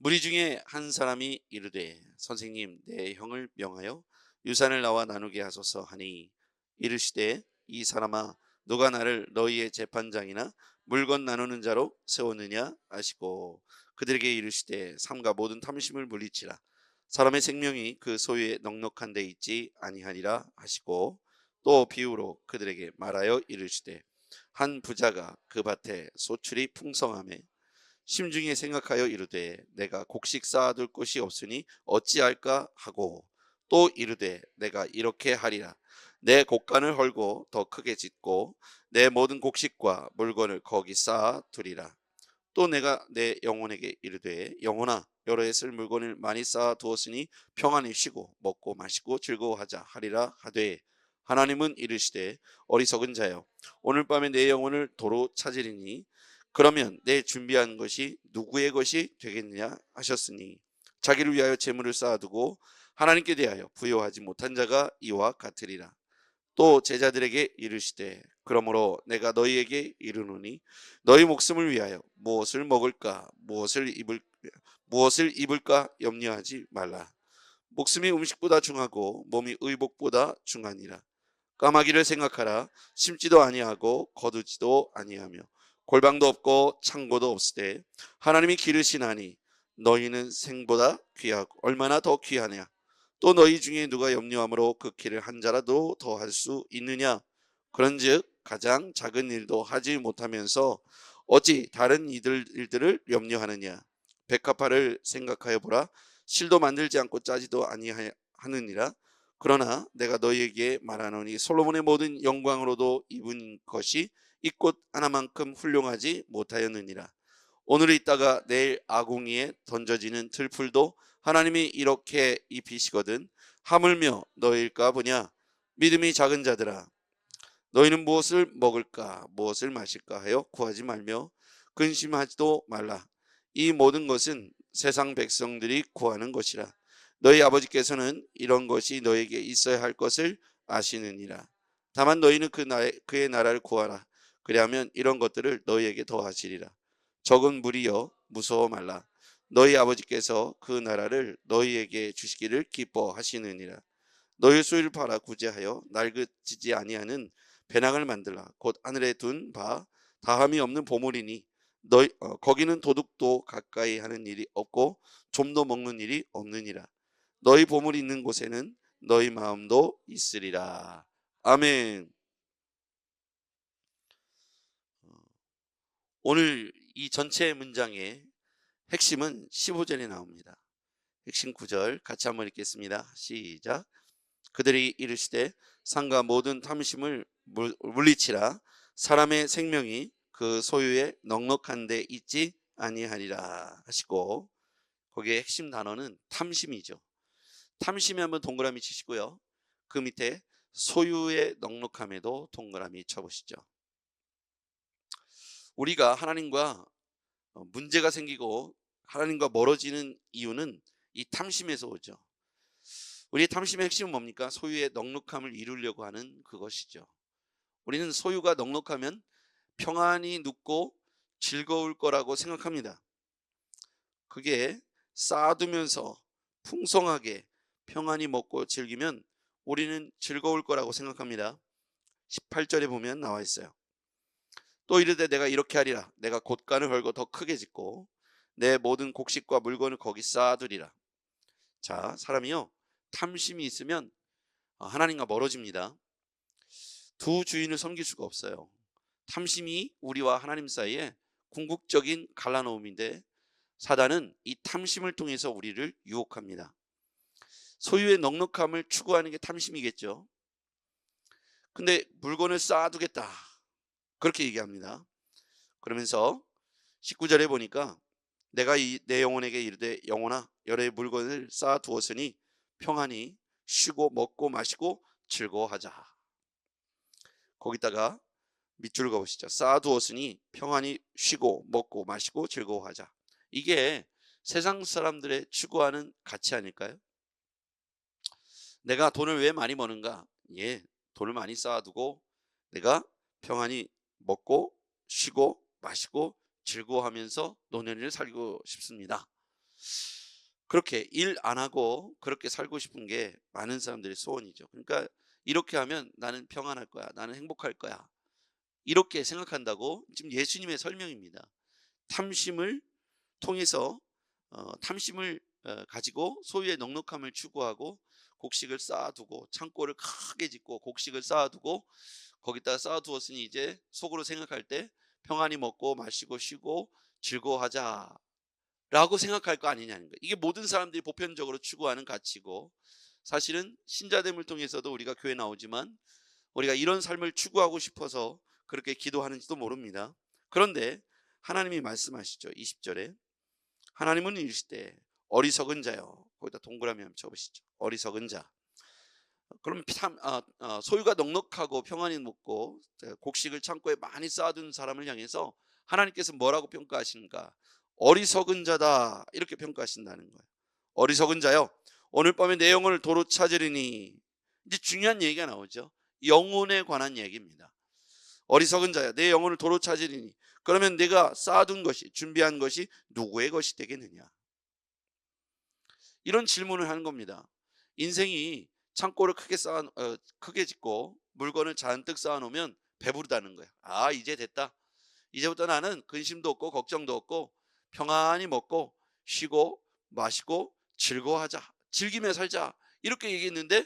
무리 중에 한 사람이 이르되 선생님 내 형을 명하여 유산을 나와 나누게 하소서 하니 이르시되 이 사람아 누가 나를 너희의 재판장이나 물건 나누는 자로 세웠느냐 하시고 그들에게 이르시되 삼가 모든 탐심을 물리치라 사람의 생명이 그 소유에 넉넉한 데 있지 아니하리라 하시고 또 비유로 그들에게 말하여 이르시되 한 부자가 그 밭에 소출이 풍성하매 심중에 생각하여 이르되 내가 곡식 쌓아둘 곳이 없으니 어찌할까 하고 또 이르되 내가 이렇게 하리라 내 곡간을 헐고 더 크게 짓고 내 모든 곡식과 물건을 거기 쌓아 두리라. 또 내가 내 영혼에게 이르되 영혼아 여러 해 쓸 물건을 많이 쌓아 두었으니 평안히 쉬고 먹고 마시고 즐거워하자 하리라 하되 하나님은 이르시되 어리석은 자여 오늘 밤에 내 영혼을 도로 찾으리니 그러면 내 준비한 것이 누구의 것이 되겠느냐 하셨으니 자기를 위하여 재물을 쌓아두고 하나님께 대하여 부여하지 못한 자가 이와 같으리라. 또 제자들에게 이르시되 그러므로 내가 너희에게 이르노니 너희 목숨을 위하여 무엇을 먹을까 무엇을 입을까 염려하지 말라. 목숨이 음식보다 중하고 몸이 의복보다 중하니라. 까마귀를 생각하라. 심지도 아니하고 거두지도 아니하며 골방도 없고 창고도 없으되 하나님이 기르시나니 너희는 생보다 귀하고 얼마나 더 귀하냐. 또 너희 중에 누가 염려함으로 그 길을 한 자라도 더 할 수 있느냐. 그런즉 가장 작은 일도 하지 못하면서 어찌 다른 일들을 염려하느냐. 백합화를 생각하여 보라. 실도 만들지 않고 짜지도 아니하느니라. 그러나 내가 너희에게 말하노니 솔로몬의 모든 영광으로도 입은 것이 이 꽃 하나만큼 훌륭하지 못하였느니라. 오늘 있다가 내일 아궁이에 던져지는 들풀도 하나님이 이렇게 입히시거든 하물며 너희일까 보냐. 믿음이 작은 자들아 너희는 무엇을 먹을까 무엇을 마실까 하여 구하지 말며 근심하지도 말라. 이 모든 것은 세상 백성들이 구하는 것이라. 너희 아버지께서는 이런 것이 너에게 있어야 할 것을 아시느니라. 다만 너희는 그의 나라를 구하라. 그리하면 이런 것들을 너희에게 더하시리라. 적은 무리여 무서워 말라. 너희 아버지께서 그 나라를 너희에게 주시기를 기뻐하시느니라. 너희 소유를 팔아 구제하여 낡아지지 아니하는 배낭을 만들라. 곧 하늘에 둔 바 다함이 없는 보물이니 거기는 도둑도 가까이 하는 일이 없고 좀도 먹는 일이 없느니라. 너희 보물이 있는 곳에는 너희 마음도 있으리라. 아멘. 오늘 이 전체 문장의 핵심은 15절에 나옵니다. 핵심 구절 같이 한번 읽겠습니다. 시작. 그들이 이르시되 상가 모든 탐심을 물리치라. 사람의 생명이 그 소유에 넉넉한 데 있지 아니하리라 하시고 거기에 핵심 단어는 탐심이죠. 탐심에 한번 동그라미 치시고요. 그 밑에 소유의 넉넉함에도 동그라미 쳐보시죠. 우리가 하나님과 문제가 생기고 하나님과 멀어지는 이유는 이 탐심에서 오죠. 우리의 탐심의 핵심은 뭡니까? 소유의 넉넉함을 이루려고 하는 그것이죠. 우리는 소유가 넉넉하면 평안히 눕고 즐거울 거라고 생각합니다. 그게 쌓아두면서 풍성하게 평안히 먹고 즐기면 우리는 즐거울 거라고 생각합니다. 18절에 보면 나와 있어요. 또 이르되 내가 이렇게 하리라. 내가 곳간을 헐고 더 크게 짓고 내 모든 곡식과 물건을 거기 쌓아두리라. 자, 사람이요 탐심이 있으면 하나님과 멀어집니다. 두 주인을 섬길 수가 없어요. 탐심이 우리와 하나님 사이에 궁극적인 갈라놓음인데 사단은 이 탐심을 통해서 우리를 유혹합니다. 소유의 넉넉함을 추구하는 게 탐심이겠죠. 근데 물건을 쌓아두겠다 그렇게 얘기합니다. 그러면서 19절에 보니까 내가 내 영혼에게 이르되 영혼아 여러 물건을 쌓아두었으니 평안히 쉬고 먹고 마시고 즐거워하자. 거기다가 밑줄 그어보시죠. 쌓아두었으니 평안히 쉬고 먹고 마시고 즐거워하자. 이게 세상 사람들의 추구하는 가치 아닐까요? 내가 돈을 왜 많이 버는가? 예, 돈을 많이 쌓아두고 내가 평안히 먹고 쉬고 마시고 즐거워하면서 노년을 살고 싶습니다. 그렇게 일 안 하고 그렇게 살고 싶은 게 많은 사람들의 소원이죠. 그러니까 이렇게 하면 나는 평안할 거야. 나는 행복할 거야. 이렇게 생각한다고 지금 예수님의 설명입니다. 탐심을 통해서 탐심을 가지고 소유의 넉넉함을 추구하고 곡식을 쌓아두고 창고를 크게 짓고 곡식을 쌓아두고 거기다가 쌓아두었으니 이제 속으로 생각할 때 평안히 먹고 마시고 쉬고 즐거워하자라고 생각할 거 아니냐는 거예요. 이게 모든 사람들이 보편적으로 추구하는 가치고 사실은 신자됨을 통해서도 우리가 교회 나오지만 우리가 이런 삶을 추구하고 싶어서 그렇게 기도하는지도 모릅니다. 그런데 하나님이 말씀하시죠. 20절에 하나님은 이르시되 어리석은 자요. 거기다 동그라미 한번 쳐보시죠. 어리석은 자. 그럼 소유가 넉넉하고 평안히 먹고 곡식을 창고에 많이 쌓아둔 사람을 향해서 하나님께서 뭐라고 평가하시는가? 어리석은 자다 이렇게 평가하신다는 거예요. 어리석은 자요. 오늘 밤에 내 영혼을 도로 찾으리니. 이제 중요한 얘기가 나오죠. 영혼에 관한 얘기입니다. 어리석은 자야 내 영혼을 도로 찾으리니. 그러면 내가 쌓아둔 것이 준비한 것이 누구의 것이 되겠느냐? 이런 질문을 하는 겁니다. 인생이 창고를 크게 짓고 물건을 잔뜩 쌓아놓으면 배부르다는 거야. 아 이제 됐다. 이제부터 나는 근심도 없고 걱정도 없고 평안히 먹고 쉬고 마시고 즐거워하자. 즐기며 살자. 이렇게 얘기했는데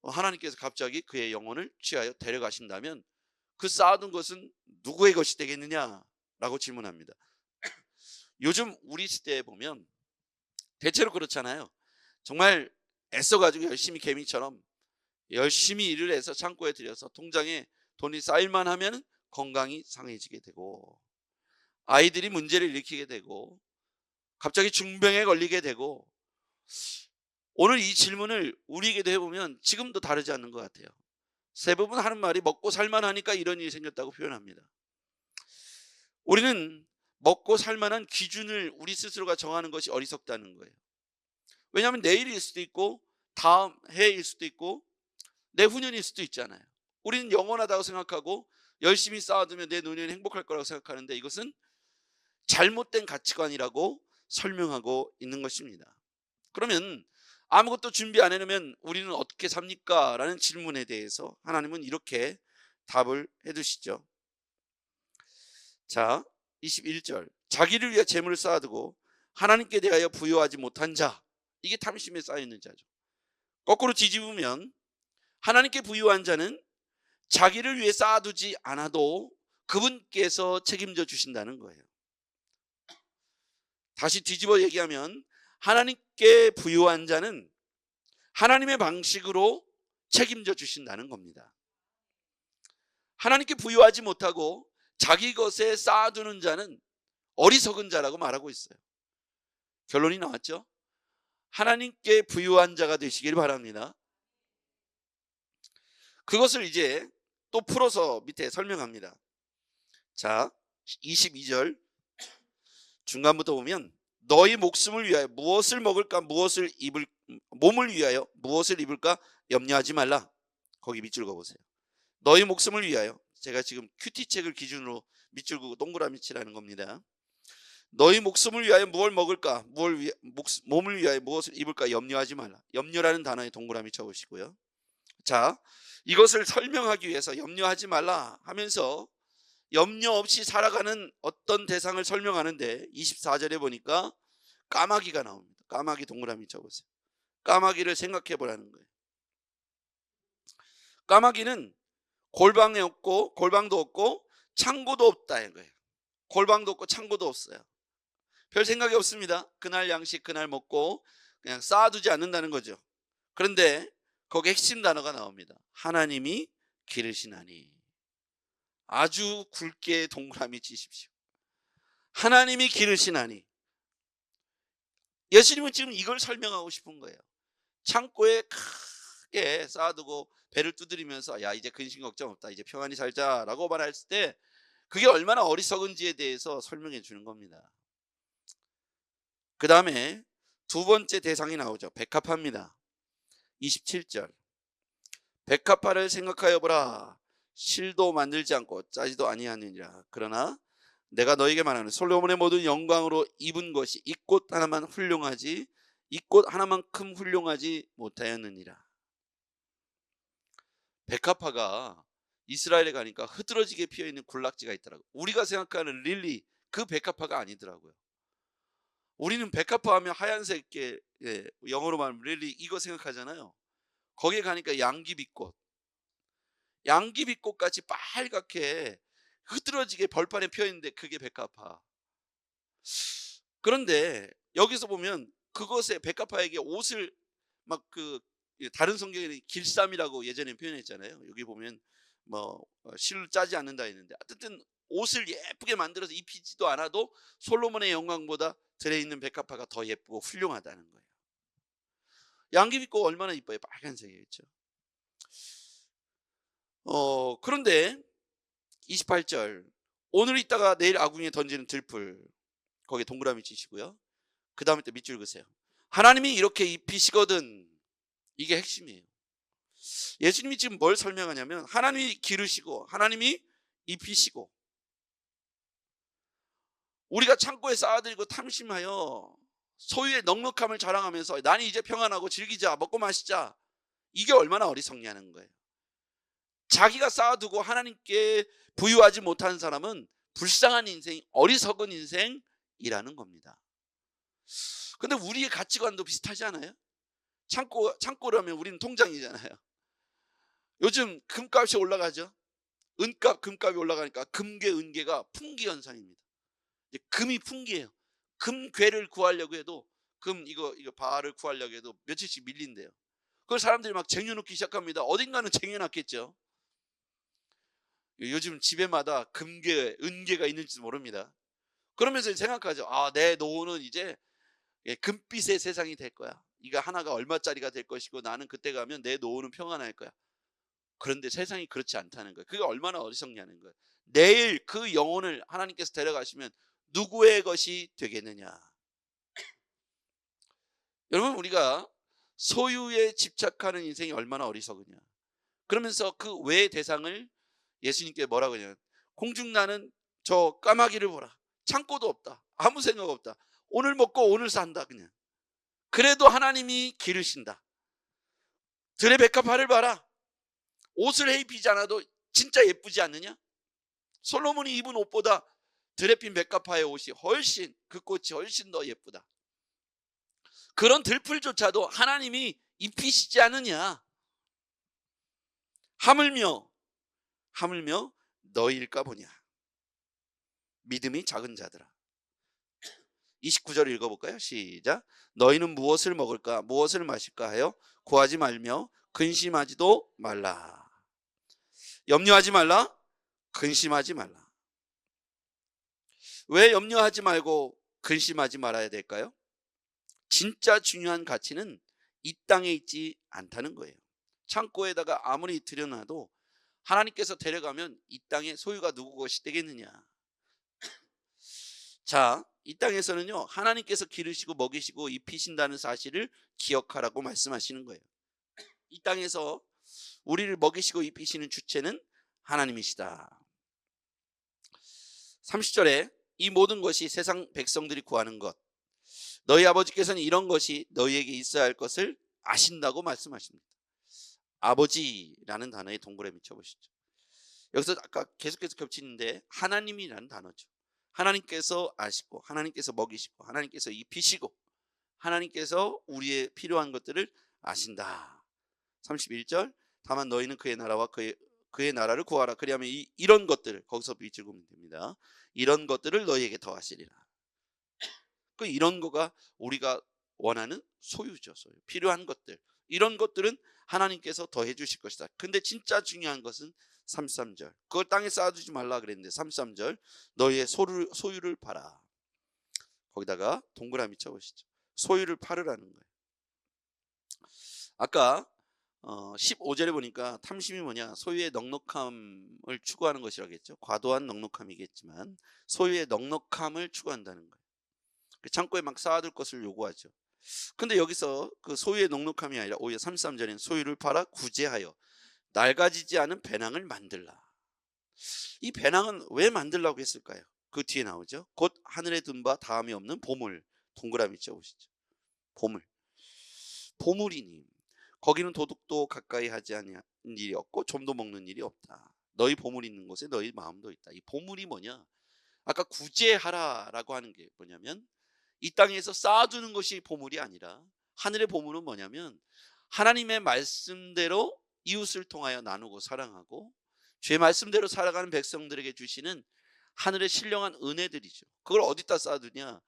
하나님께서 갑자기 그의 영혼을 취하여 데려가신다면 그 쌓아둔 것은 누구의 것이 되겠느냐라고 질문합니다. 요즘 우리 시대에 보면 대체로 그렇잖아요. 정말 애써가지고 열심히 개미처럼 열심히 일을 해서 창고에 들여서 통장에 돈이 쌓일만 하면 건강이 상해지게 되고 아이들이 문제를 일으키게 되고 갑자기 중병에 걸리게 되고 오늘 이 질문을 우리에게도 해보면 지금도 다르지 않는 것 같아요. 대부분 하는 말이 먹고 살만하니까 이런 일이 생겼다고 표현합니다. 우리는 먹고 살만한 기준을 우리 스스로가 정하는 것이 어리석다는 거예요. 왜냐하면 내일일 수도 있고 다음 해일 수도 있고 내후년일 수도 있잖아요. 우리는 영원하다고 생각하고 열심히 쌓아두면 내 노년이 행복할 거라고 생각하는데 이것은 잘못된 가치관이라고 설명하고 있는 것입니다. 그러면 아무것도 준비 안 해놓으면 우리는 어떻게 삽니까? 라는 질문에 대해서 하나님은 이렇게 답을 해두시죠. 자, 21절 자기를 위해 재물을 쌓아두고 하나님께 대하여 부여하지 못한 자, 이게 탐심에 쌓여있는 자죠. 거꾸로 뒤집으면 하나님께 부여한 자는 자기를 위해 쌓아두지 않아도 그분께서 책임져 주신다는 거예요. 다시 뒤집어 얘기하면 하나님께 부여한 자는 하나님의 방식으로 책임져 주신다는 겁니다. 하나님께 부여하지 못하고 자기 것에 쌓아두는 자는 어리석은 자라고 말하고 있어요. 결론이 나왔죠? 하나님께 부여한 자가 되시길 바랍니다. 그것을 이제 또 풀어서 밑에 설명합니다. 자, 22절 중간부터 보면 너희 목숨을 위하여 무엇을 먹을까 무엇을 입을 몸을 위하여 무엇을 입을까 염려하지 말라. 거기 밑줄 그어보세요. 너희 목숨을 위하여, 제가 지금 큐티책을 기준으로 밑줄 그고 동그라미 치라는 겁니다. 너희 목숨을 위하여 무엇을 먹을까 몸을 위하여 무엇을 입을까 염려하지 말라. 염려라는 단어에 동그라미 쳐보시고요. 자, 이것을 설명하기 위해서 염려하지 말라 하면서 염려 없이 살아가는 어떤 대상을 설명하는데 24절에 보니까 까마귀가 나옵니다. 까마귀 동그라미 쳐보세요. 까마귀를 생각해 보라는 거예요. 까마귀는 골방에 없고 골방도 없고 창고도 없다는 거예요. 골방도 없고 창고도 없어요. 별 생각이 없습니다. 그날 양식 그날 먹고 그냥 쌓아두지 않는다는 거죠. 그런데 거기 핵심 단어가 나옵니다. 하나님이 기르시나니. 아주 굵게 동그라미 치십시오. 하나님이 기르시나니. 예수님은 지금 이걸 설명하고 싶은 거예요. 창고에 크게 쌓아두고 배를 두드리면서 야 이제 근심 걱정 없다 이제 평안히 살자라고 말했을 때 그게 얼마나 어리석은지에 대해서 설명해 주는 겁니다. 그 다음에 두 번째 대상이 나오죠. 백합화입니다. 27절 백합화를 생각하여 보라. 실도 만들지 않고 짜지도 아니하느니라. 그러나 내가 너에게 말하는 솔로몬의 모든 영광으로 입은 것이 이 꽃 하나만 훌륭하지 이 꽃 하나만큼 훌륭하지 못하였느니라. 백합화가 이스라엘에 가니까 흐드러지게 피어있는 군락지가 있더라고요. 우리가 생각하는 릴리 그 백합화가 아니더라고요. 우리는 백합화 하면 하얀색의 영어로 말하면 릴리 이거 생각하잖아요. 거기에 가니까 양귀비꽃, 양귀비꽃 같이 빨갛게 흐드러지게 벌판에 피어있는데 그게 백합화. 그런데 여기서 보면 그것에 백합화에게 옷을 막 다른 성경에는 길쌈이라고 예전에 표현했잖아요. 여기 보면 뭐 실로 짜지 않는다 했는데 어쨌든 옷을 예쁘게 만들어서 입히지도 않아도 솔로몬의 영광보다 들에 있는 백합화가 더 예쁘고 훌륭하다는 거예요. 양귀비꽃 얼마나 이뻐요. 빨간색이겠죠. 그런데 28절 오늘 있다가 내일 아궁이에 던지는 들풀 거기에 동그라미 치시고요. 그 다음에 또 밑줄 그으세요. 하나님이 이렇게 입히시거든. 이게 핵심이에요. 예수님이 지금 뭘 설명하냐면 하나님이 기르시고 하나님이 입히시고 우리가 창고에 쌓아들이고 탐심하여 소유의 넉넉함을 자랑하면서 나는 이제 평안하고 즐기자 먹고 마시자 이게 얼마나 어리석냐는 거예요. 자기가 쌓아두고 하나님께 부유하지 못한 사람은 불쌍한 인생, 어리석은 인생이라는 겁니다. 근데 우리의 가치관도 비슷하지 않아요? 창고라면 우리는 통장이잖아요. 요즘 금값이 올라가죠. 은값, 금값이 올라가니까 금괴, 은괴가 풍기 현상입니다. 금이 풍기예요. 금괴를 구하려고 해도 이거 바를 구하려고 해도 며칠씩 밀린대요. 그걸 사람들이 막 쟁여놓기 시작합니다. 어딘가는 쟁여놨겠죠. 요즘 집에마다 금괴, 은괴가 있는지도 모릅니다. 그러면서 생각하죠. 내 노후는 이제 금빛의 세상이 될 거야. 이거 하나가 얼마짜리가 될 것이고 나는 그때 가면 내 노후는 평안할 거야. 그런데 세상이 그렇지 않다는 거예요. 그게 얼마나 어리석냐는 거예요. 내일 그 영혼을 하나님께서 데려가시면 누구의 것이 되겠느냐. 여러분 우리가 소유에 집착하는 인생이 얼마나 어리석으냐. 그러면서 그 외의 대상을 예수님께 뭐라고 하냐면 공중나는 저 까마귀를 보라. 창고도 없다. 아무 생각 없다. 오늘 먹고 오늘 산다 그냥. 그래도 하나님이 기르신다. 들의 백합화를 봐라. 옷을 입히지 않아도 진짜 예쁘지 않느냐? 솔로몬이 입은 옷보다 들에 핀 백합화의 옷이 훨씬 그 꽃이 훨씬 더 예쁘다. 그런 들풀조차도 하나님이 입히시지 않느냐? 하물며 너희일까 보냐. 믿음이 작은 자들아. 29절을 읽어볼까요? 시작. 너희는 무엇을 먹을까 무엇을 마실까 하여 구하지 말며 근심하지도 말라. 염려하지 말라. 근심하지 말라. 왜 염려하지 말고 근심하지 말아야 될까요? 진짜 중요한 가치는 이 땅에 있지 않다는 거예요. 창고에다가 아무리 들여놔도 하나님께서 데려가면 이 땅의 소유가 누구 것이 되겠느냐. 자, 이 땅에서는요 하나님께서 기르시고 먹이시고 입히신다는 사실을 기억하라고 말씀하시는 거예요. 이 땅에서 우리를 먹이시고 입히시는 주체는 하나님이시다. 30절에 이 모든 것이 세상 백성들이 구하는 것 너희 아버지께서는 이런 것이 너희에게 있어야 할 것을 아신다고 말씀하십니다. 아버지라는 단어에 동그라미 쳐보시죠. 여기서 아까 계속해서 겹치는데 하나님이라는 단어죠. 하나님께서 아시고 하나님께서 먹이시고 하나님께서 입히시고 하나님께서 우리의 필요한 것들을 아신다. 31절 다만 너희는 그의 나라와 그의 나라를 구하라. 그리하면 이런 것들을 거기서 밑줄 그으면 됩니다. 이런 것들을 너희에게 더하시리라. 그 이런 거가 우리가 원하는 소유죠. 소유. 필요한 것들. 이런 것들은 하나님께서 더해 주실 것이다. 근데 진짜 중요한 것은 33절. 그걸 땅에 쌓아두지 말라 그랬는데 33절 너희의 소유를 팔아. 거기다가 동그라미 쳐보시죠. 소유를 팔으라는 거예요. 아까 15절에 보니까 탐심이 뭐냐? 소유의 넉넉함을 추구하는 것이라고 했죠. 과도한 넉넉함이겠지만 소유의 넉넉함을 추구한다는 거예요. 창고에 막 쌓아둘 것을 요구하죠. 근데 여기서 그 소유의 넉넉함이 아니라 오히려 33절에는 소유를 팔아 구제하여 낡아지지 않은 배낭을 만들라. 이 배낭은 왜 만들라고 했을까요? 그 뒤에 나오죠. 곧 하늘에 둔 바 다음이 없는 보물. 동그라미 쳐보시죠. 보물. 보물이니 거기는 도둑도 가까이 하지 아니한 일이 없고 좀도 먹는 일이 없다. 너희 보물 있는 곳에 너희 마음도 있다. 이 보물이 뭐냐? 아까 구제하라라고 하는 게 뭐냐면 이 땅에서 쌓아두는 것이 보물이 아니라 하늘의 보물은 뭐냐면 하나님의 말씀대로 이웃을 통하여 나누고 사랑하고 주의 말씀대로 살아가는 백성들에게 주시는 하늘의 신령한 은혜들이죠. 그걸 어디다 쌓아두냐?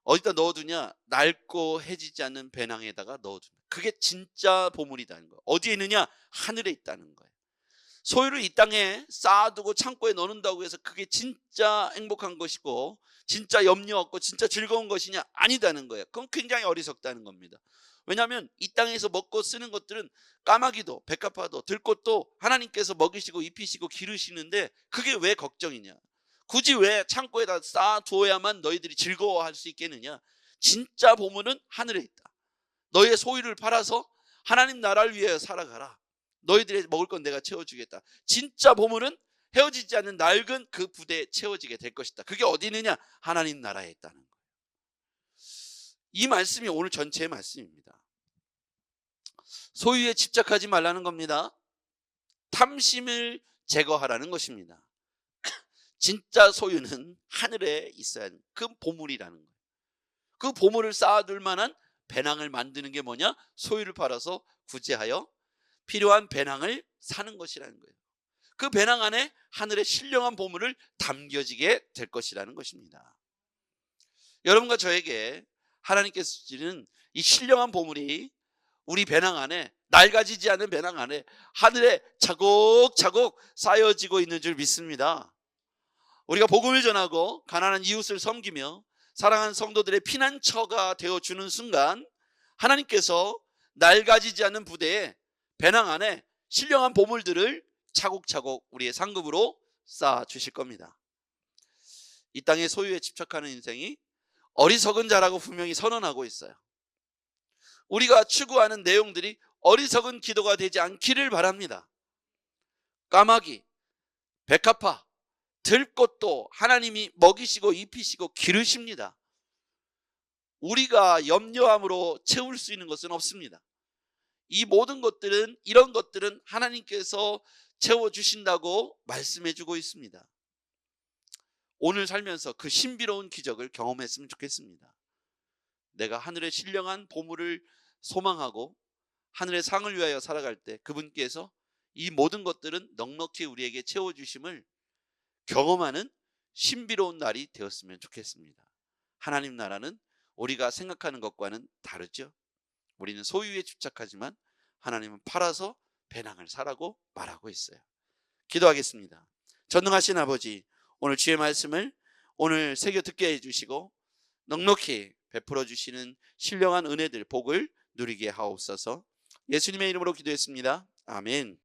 어디다 넣어두냐? 낡고 해지지 않는 배낭에다가 넣어둔다. 그게 진짜 보물이라는 거예요. 어디에 있느냐? 하늘에 있다는 거예요. 소유를 이 땅에 쌓아두고 창고에 넣는다고 해서 그게 진짜 행복한 것이고 진짜 염려 없고 진짜 즐거운 것이냐? 아니다는 거예요. 그건 굉장히 어리석다는 겁니다. 왜냐하면 이 땅에서 먹고 쓰는 것들은 까마귀도 백합화도 들꽃도 하나님께서 먹이시고 입히시고 기르시는데 그게 왜 걱정이냐? 굳이 왜 창고에다 쌓아두어야만 너희들이 즐거워할 수 있겠느냐? 진짜 보물은 하늘에 있다. 너희의 소유를 팔아서 하나님 나라를 위해 살아가라. 너희들의 먹을 건 내가 채워주겠다. 진짜 보물은 헤어지지 않는 낡은 그 부대에 채워지게 될 것이다. 그게 어디 있느냐? 하나님 나라에 있다는 거예요. 이 말씀이 오늘 전체의 말씀입니다. 소유에 집착하지 말라는 겁니다. 탐심을 제거하라는 것입니다. 진짜 소유는 하늘에 있어야 하는 그 보물이라는 거예요. 그 보물을 쌓아둘 만한 배낭을 만드는 게 뭐냐? 소유를 팔아서 구제하여 필요한 배낭을 사는 것이라는 거예요. 그 배낭 안에 하늘의 신령한 보물을 담겨지게 될 것이라는 것입니다. 여러분과 저에게 하나님께서 주시는 이 신령한 보물이 우리 배낭 안에, 낡아지지 않은 배낭 안에 하늘에 차곡차곡 쌓여지고 있는 줄 믿습니다. 우리가 복음을 전하고 가난한 이웃을 섬기며 사랑하는 성도들의 피난처가 되어주는 순간 하나님께서 낡아지지 않는 부대에 배낭 안에 신령한 보물들을 차곡차곡 우리의 상급으로 쌓아 주실 겁니다. 이 땅의 소유에 집착하는 인생이 어리석은 자라고 분명히 선언하고 있어요. 우리가 추구하는 내용들이 어리석은 기도가 되지 않기를 바랍니다. 까마귀, 백합화, 들꽃도 하나님이 먹이시고 입히시고 기르십니다. 우리가 염려함으로 채울 수 있는 것은 없습니다. 이 모든 것들은, 이런 것들은 하나님께서 채워주신다고 말씀해 주고 있습니다. 오늘 살면서 그 신비로운 기적을 경험했으면 좋겠습니다. 내가 하늘의 신령한 보물을 소망하고 하늘의 상을 위하여 살아갈 때 그분께서 이 모든 것들은 넉넉히 우리에게 채워주심을 경험하는 신비로운 날이 되었으면 좋겠습니다. 하나님 나라는 우리가 생각하는 것과는 다르죠. 우리는 소유에 집착하지만 하나님은 팔아서 배낭을 사라고 말하고 있어요. 기도하겠습니다. 전능하신 아버지, 오늘 주의 말씀을 오늘 새겨 듣게 해주시고 넉넉히 베풀어 주시는 신령한 은혜들, 복을 누리게 하옵소서. 예수님의 이름으로 기도했습니다. 아멘.